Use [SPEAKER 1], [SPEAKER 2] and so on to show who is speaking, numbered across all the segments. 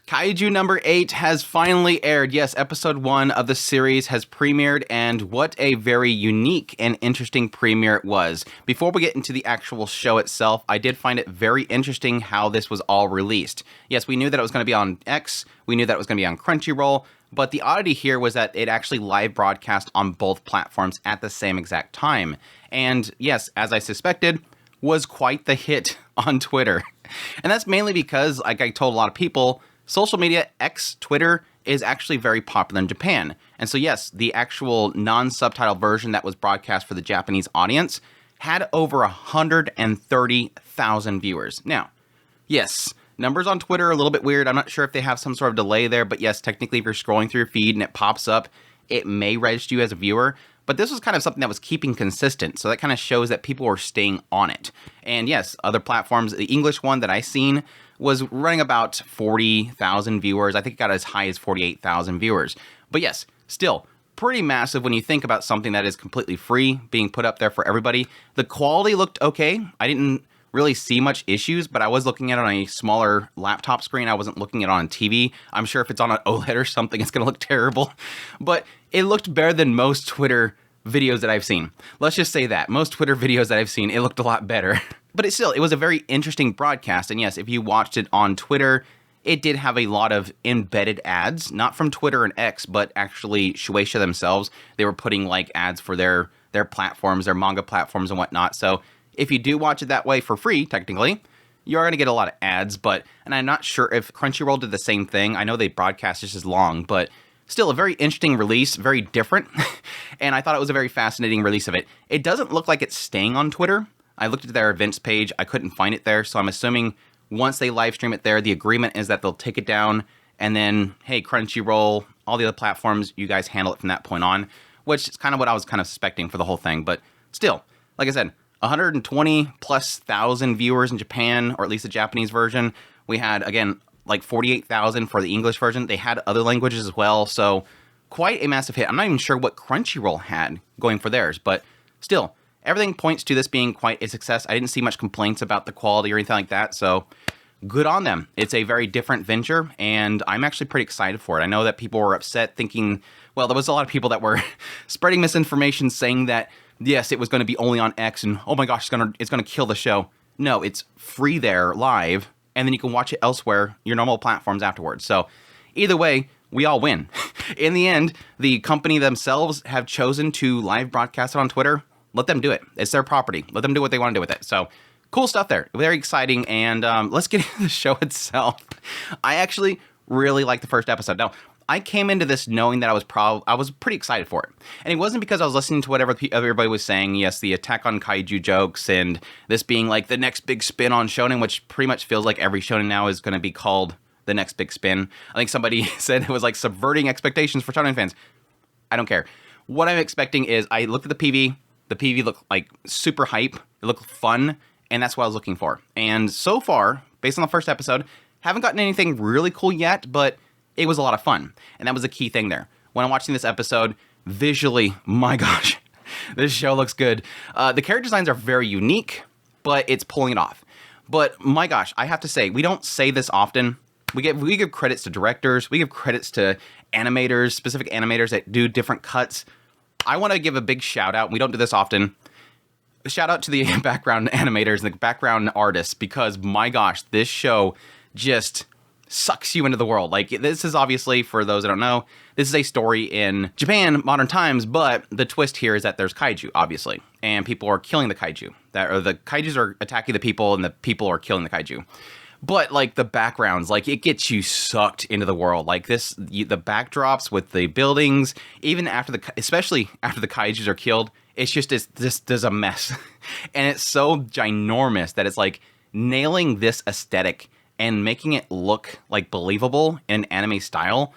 [SPEAKER 1] Kaiju number 8 has finally aired. Yes, episode 1 of the series has premiered, and what a very unique and interesting premiere it was. Before we get into the actual show itself, I did find it very interesting how this was all released. Yes, we knew that it was going to be on X, we knew that it was going to be on Crunchyroll, but the oddity here was that it actually live broadcast on both platforms at the same exact time. And yes, as I suspected, was quite the hit on Twitter. And that's mainly because, like I told a lot of people, social media, X, Twitter, is actually very popular in Japan. And so yes, the actual non-subtitle version that was broadcast for the Japanese audience had over 130,000 viewers. Now, yes, numbers on Twitter are a little bit weird. I'm not sure if they have some sort of delay there, but yes, technically if you're scrolling through your feed and it pops up, it may register you as a viewer. But this was kind of something that was keeping consistent, so that kind of shows that people were staying on it. And yes, other platforms, the English one that I seen was running about 40,000 viewers. I think it got as high as 48,000 viewers. But yes, still pretty massive when you think about something that is completely free being put up there for everybody. The quality looked okay. I didn't really see much issues, but I was looking at it on a smaller laptop screen. I wasn't looking at it on TV. I'm sure if it's on an OLED or something, it's going to look terrible. But it looked better than most Twitter videos that I've seen. Let's just say that. Most Twitter videos that I've seen, it looked a lot better. But it was a very interesting broadcast. And yes, if you watched it on Twitter, it did have a lot of embedded ads, not from Twitter and X, but actually Shueisha themselves. They were putting like ads for their platforms, their manga platforms and whatnot. So if you do watch it that way for free, technically, you're going to get a lot of ads. And I'm not sure if Crunchyroll did the same thing. I know they broadcast just as long, but still a very interesting release, very different. And I thought it was a very fascinating release of it. It doesn't look like it's staying on Twitter. I looked at their events page. I couldn't find it there. So I'm assuming once they live stream it there, the agreement is that they'll take it down. And then, hey, Crunchyroll, all the other platforms, you guys handle it from that point on, which is kind of what I was kind of suspecting for the whole thing. But still, like I said, 120 plus thousand viewers in Japan, or at least the Japanese version. We had, again, like 48,000 for the English version. They had other languages as well, so quite a massive hit. I'm not even sure what Crunchyroll had going for theirs, but still, everything points to this being quite a success. I didn't see much complaints about the quality or anything like that, so good on them. It's a very different venture, and I'm actually pretty excited for it. I know that people were upset thinking, well, there was a lot of people that were spreading misinformation saying that, yes, it was going to be only on X, and oh my gosh, it's going to kill the show. No, it's free there, live, and then you can watch it elsewhere, your normal platforms afterwards. So either way, we all win. In the end, the company themselves have chosen to live broadcast it on Twitter. Let them do it. It's their property. Let them do what they want to do with it. So cool stuff there. Very exciting. And let's get into the show itself. I actually really liked the first episode. Now, I came into this knowing that I was pretty excited for it. And it wasn't because I was listening to whatever everybody was saying. Yes, the Attack on Kaiju jokes and this being like the next big spin on shonen, which pretty much feels like every shonen now is going to be called the next big spin. I think somebody said it was like subverting expectations for shonen fans. I don't care. What I'm expecting is I looked at the PV. The PV looked like super hype. It looked fun. And that's what I was looking for. And so far, based on the first episode, haven't gotten anything really cool yet, but it was a lot of fun. And that was a key thing there. When I'm watching this episode, visually, my gosh, this show looks good. The character designs are very unique, but it's pulling it off. But my gosh, I have to say, we don't say this often. We give credits to directors. We give credits to animators, specific animators that do different cuts. I want to give a big shout out. We don't do this often. Shout out to the background animators and the background artists, because my gosh, this show just sucks you into the world. Like, this is obviously, for those that don't know, this is a story in Japan, modern times, but the twist here is that there's kaiju, obviously, and people are killing the kaiju. The kaijus are attacking the people, and the people are killing the kaiju. But, like, the backgrounds, like, it gets you sucked into the world. Like, the backdrops with the buildings, even especially after the kaijus are killed, it's just there's a mess. And it's so ginormous that it's, like, nailing this aesthetic and making it look like believable in an anime style.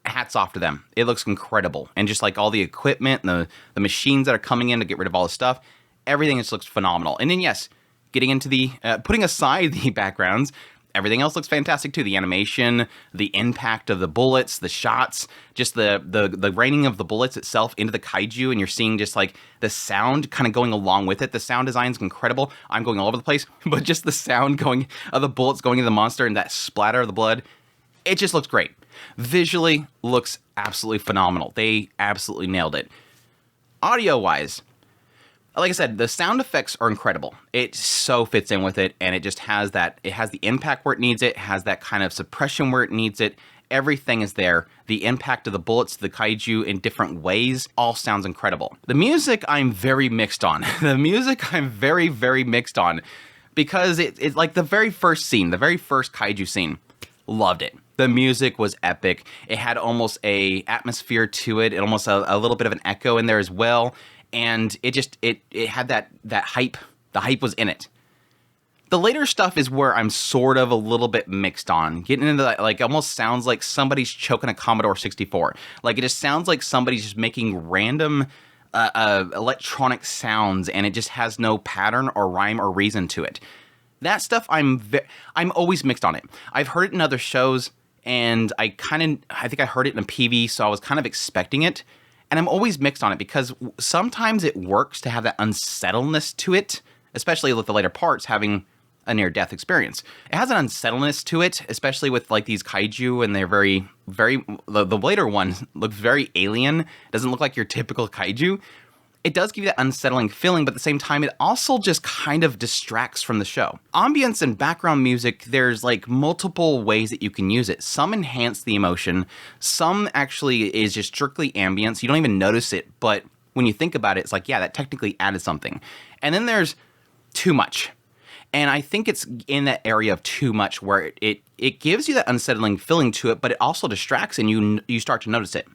[SPEAKER 1] Hats off to them. It looks incredible. And just like all the equipment and the machines that are coming in to get rid of all the stuff, everything just looks phenomenal. And then yes, getting into the, putting aside the backgrounds, everything else looks fantastic too. The animation, the impact of the bullets, the shots, just the raining of the bullets itself into the kaiju, and you're seeing just like the sound kind of going along with it. The sound design is incredible. I'm going all over the place, but just the sound of the bullets going into the monster and that splatter of the blood, It just looks great. Visually, looks absolutely phenomenal. They absolutely nailed it. Audio-wise, like I said, the sound effects are incredible. It so fits in with it, and it just has that, it has the impact where it needs it, has that kind of suppression where it needs it. Everything is there. The impact of the bullets, the kaiju in different ways, all sounds incredible. The music, I'm very mixed on. The music, I'm very, very mixed on. Because it's like the very first scene, the very first kaiju scene, loved it. The music was epic. It had almost a atmosphere to it, and almost a little bit of an echo in there as well. And it just, it had that hype. The hype was in it. The later stuff is where I'm sort of a little bit mixed on. Getting into that, like, almost sounds like somebody's choking a Commodore 64. Like, it just sounds like somebody's just making random electronic sounds, and it just has no pattern or rhyme or reason to it. That stuff, I'm always mixed on it. I've heard it in other shows, and I think I heard it in a PV, so I was kind of expecting it. And I'm always mixed on it because sometimes it works to have that unsettledness to it, especially with the later parts having a near-death experience. It has an unsettledness to it, especially with like these kaiju, and they're very, very, the later one looks very alien. It doesn't look like your typical kaiju. It does give you that unsettling feeling, but at the same time, it also just kind of distracts from the show. Ambience and background music, there's like multiple ways that you can use it. Some enhance the emotion. Some actually is just strictly ambience. You don't even notice it, but when you think about it, it's like, yeah, that technically added something. And then there's too much. And I think it's in that area of too much where it gives you that unsettling feeling to it, but it also distracts and you start to notice it.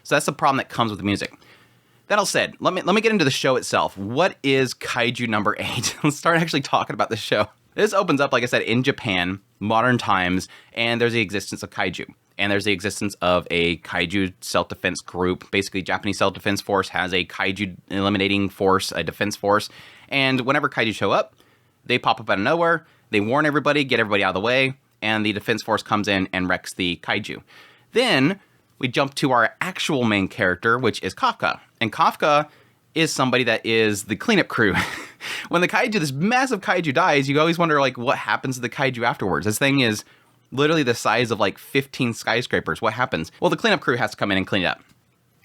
[SPEAKER 1] So that's the problem that comes with the music. That all said, let me get into the show itself. What is Kaiju number 8? Let's start actually talking about the show. This opens up, like I said, in Japan, modern times, and there's the existence of kaiju. And there's the existence of a kaiju self-defense group. Basically, Japanese self-defense force has a kaiju eliminating force, a defense force. And whenever kaiju show up, they pop up out of nowhere, they warn everybody, get everybody out of the way, and the defense force comes in and wrecks the kaiju. Then we jump to our actual main character, which is Kafka. And Kafka is somebody that is the cleanup crew. When the kaiju, this massive kaiju dies, you always wonder, like, what happens to the kaiju afterwards? This thing is literally the size of, like, 15 skyscrapers. What happens? Well, the cleanup crew has to come in and clean it up.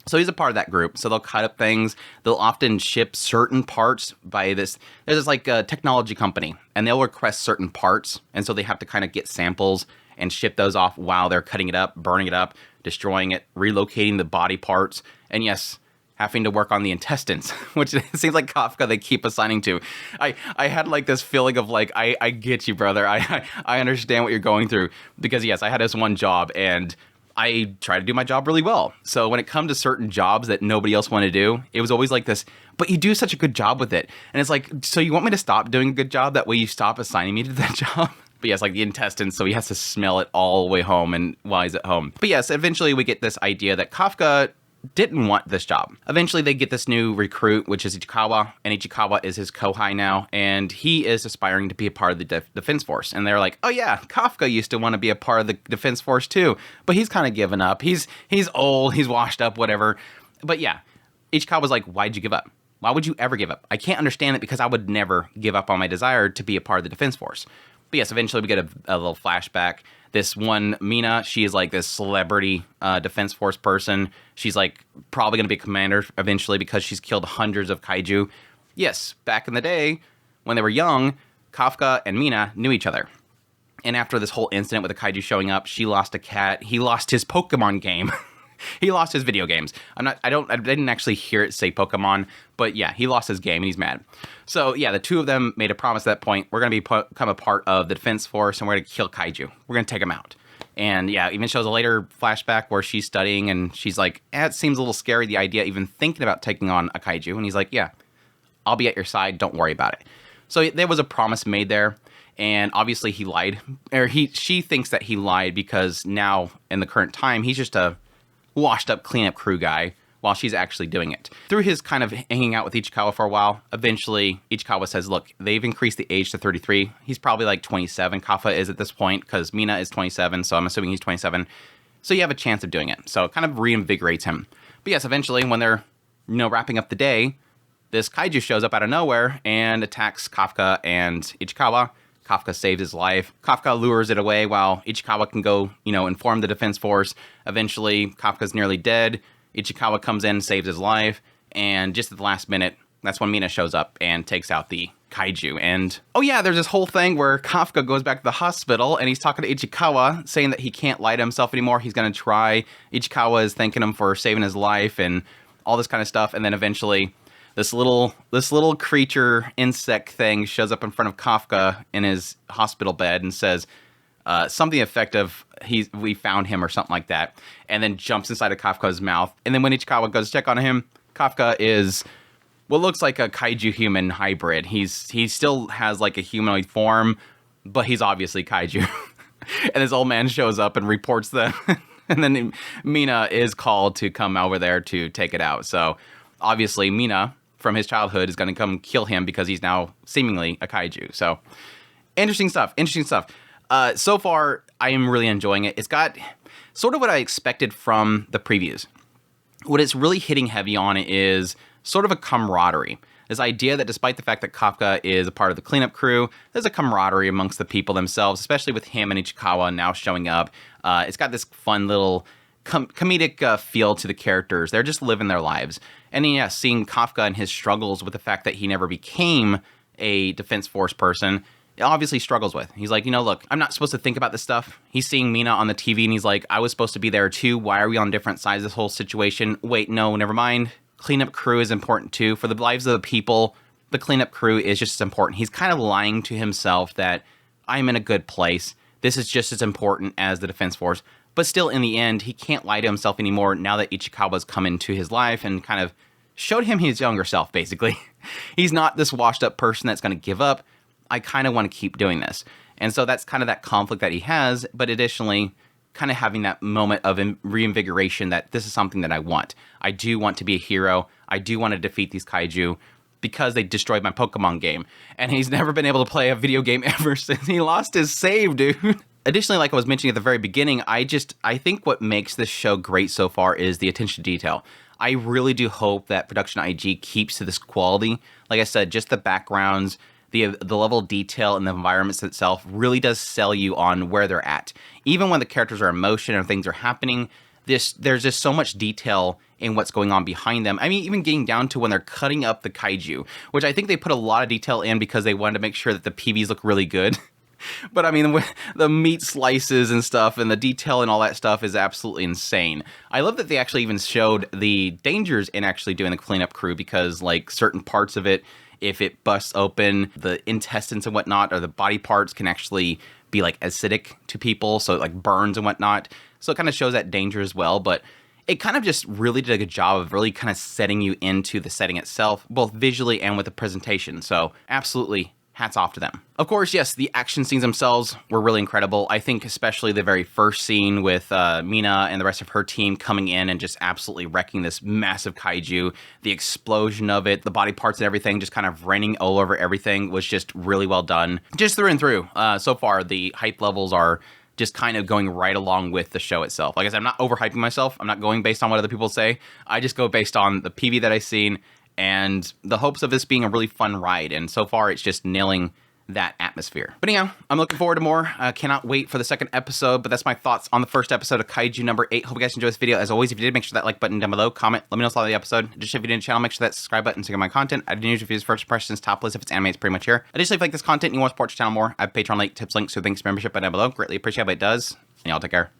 [SPEAKER 1] So he's a part of that group. So they'll cut up things. They'll often ship certain parts by this. There's this like technology company, and they'll request certain parts. And so they have to kind of get samples and ship those off while they're cutting it up, burning it up, destroying it, relocating the body parts. And yes, having to work on the intestines, which it seems like Kafka they keep assigning to. I had like this feeling of like, I get you, brother. I understand what you're going through. Because yes, I had this one job, and I try to do my job really well. So when it comes to certain jobs that nobody else wanted to do, it was always like this, but you do such a good job with it. And it's like, so you want me to stop doing a good job? That way you stop assigning me to that job? But yes, like the intestines, so he has to smell it all the way home and while he's at home. But yes, eventually we get this idea that Kafka didn't want this job. Eventually they get this new recruit, which is Ichikawa, and Ichikawa is his kohai now, and he is aspiring to be a part of the defense force. And they're like, oh yeah, Kafka used to want to be a part of the defense force too, but he's kind of given up. He's old, he's washed up, whatever. But yeah, Ichikawa's like, why'd you give up? Why would you ever give up? I can't understand it because I would never give up on my desire to be a part of the defense force. But yes, eventually we get a little flashback. This one, Mina, she is like this celebrity defense force person. She's like probably going to be a commander eventually because she's killed hundreds of kaiju. Yes, back in the day when they were young, Kafka and Mina knew each other. And after this whole incident with the kaiju showing up, she lost a cat. He lost his Pokemon game. He lost his video games. I didn't actually hear it say Pokemon, but yeah, he lost his game and he's mad. So yeah, the two of them made a promise at that point. We're going to become a part of the defense force and we're going to kill kaiju. We're going to take them out. And yeah, even shows a later flashback where she's studying and she's like, it seems a little scary, the idea even thinking about taking on a kaiju. And he's like, yeah, I'll be at your side. Don't worry about it. So there was a promise made there. And obviously he lied, or she thinks that he lied because now in the current time, he's just a washed up cleanup crew guy while she's actually doing it. Through his kind of hanging out with Ichikawa for a while, eventually Ichikawa says, look, they've increased the age to 33. He's probably like 27. Kafka is at this point because Mina is 27, so I'm assuming he's 27. So you have a chance of doing it. So it kind of reinvigorates him. But yes, eventually when they're, wrapping up the day, this kaiju shows up out of nowhere and attacks Kafka and Ichikawa, Kafka saves his life. Kafka lures it away while Ichikawa can go, inform the defense force. Eventually, Kafka's nearly dead. Ichikawa comes in, saves his life, and just at the last minute, that's when Mina shows up and takes out the Kaiju. And, oh yeah, there's this whole thing where Kafka goes back to the hospital and he's talking to Ichikawa, saying that he can't lie to himself anymore. He's going to try. Ichikawa is thanking him for saving his life and all this kind of stuff. And then eventually, this little creature, insect thing shows up in front of Kafka in his hospital bed and says something effective, we found him or something like that, and then jumps inside of Kafka's mouth. And then when Ichikawa goes to check on him, Kafka is what looks like a kaiju human hybrid. He still has like a humanoid form, but he's obviously kaiju. And this old man shows up and reports them. And then Mina is called to come over there to take it out. So obviously Mina, from his childhood, is going to come kill him because he's now seemingly a kaiju. So interesting stuff. So far, I am really enjoying it. It's got sort of what I expected from the previews. What it's really hitting heavy on is sort of a camaraderie. This idea that despite the fact that Kafka is a part of the cleanup crew, there's a camaraderie amongst the people themselves, especially with him and Ichikawa now showing up. It's got this fun little comedic feel to the characters. They're just living their lives. And then, yeah, seeing Kafka and his struggles with the fact that he never became a Defense Force person, it obviously struggles with. He's like, look, I'm not supposed to think about this stuff. He's seeing Mina on the TV and he's like, I was supposed to be there too. Why are we on different sides of this whole situation? Wait, no, never mind. Cleanup crew is important too. For the lives of the people, the cleanup crew is just as important. He's kind of lying to himself that I'm in a good place. This is just as important as the Defense Force. But still, in the end, he can't lie to himself anymore now that Ichikawa's come into his life and kind of showed him his younger self, basically. He's not this washed-up person that's going to give up. I kind of want to keep doing this. And so that's kind of that conflict that he has, but additionally, kind of having that moment of reinvigoration that this is something that I want. I do want to be a hero. I do want to defeat these kaiju because they destroyed my Pokemon game. And he's never been able to play a video game ever since he lost his save, dude. Additionally, like I was mentioning at the very beginning, I think what makes this show great so far is the attention to detail. I really do hope that Production IG keeps to this quality. Like I said, just the backgrounds, the level of detail in the environments itself really does sell you on where they're at. Even when the characters are in motion and things are happening, there's just so much detail in what's going on behind them. I mean, even getting down to when they're cutting up the kaiju, which I think they put a lot of detail in because they wanted to make sure that the PVs look really good. But I mean, the meat slices and stuff and the detail and all that stuff is absolutely insane. I love that they actually even showed the dangers in actually doing the cleanup crew because like certain parts of it, if it busts open, the intestines and whatnot, or the body parts can actually be like acidic to people. So it like burns and whatnot. So it kind of shows that danger as well. But it kind of just really did a good job of really kind of setting you into the setting itself, both visually and with the presentation. So absolutely hats off to them. Of course, yes, the action scenes themselves were really incredible. I think especially the very first scene with Mina and the rest of her team coming in and just absolutely wrecking this massive kaiju. The explosion of it, the body parts and everything just kind of raining all over everything was just really well done. Just through and through. So far, the hype levels are just kind of going right along with the show itself. Like I said, I'm not overhyping myself. I'm not going based on what other people say. I just go based on the PV that I've seen and the hopes of this being a really fun ride. And so far, it's just nailing that atmosphere. But anyhow, I'm looking forward to more. Cannot wait for the second episode, but that's my thoughts on the first episode of Kaiju number 8. Hope you guys enjoyed this video. As always, if you did, make sure that like button down below, comment, let me know what's on the episode. Just if you didn't channel, make sure that subscribe button to get my content. I didn't usually use first impressions, top list. If it's anime, it's pretty much here. Additionally, if you like this content and you want to support your channel more, I have Patreon link, tips, links, so thanks to membership down below. Greatly appreciate it, but it does. And y'all take care.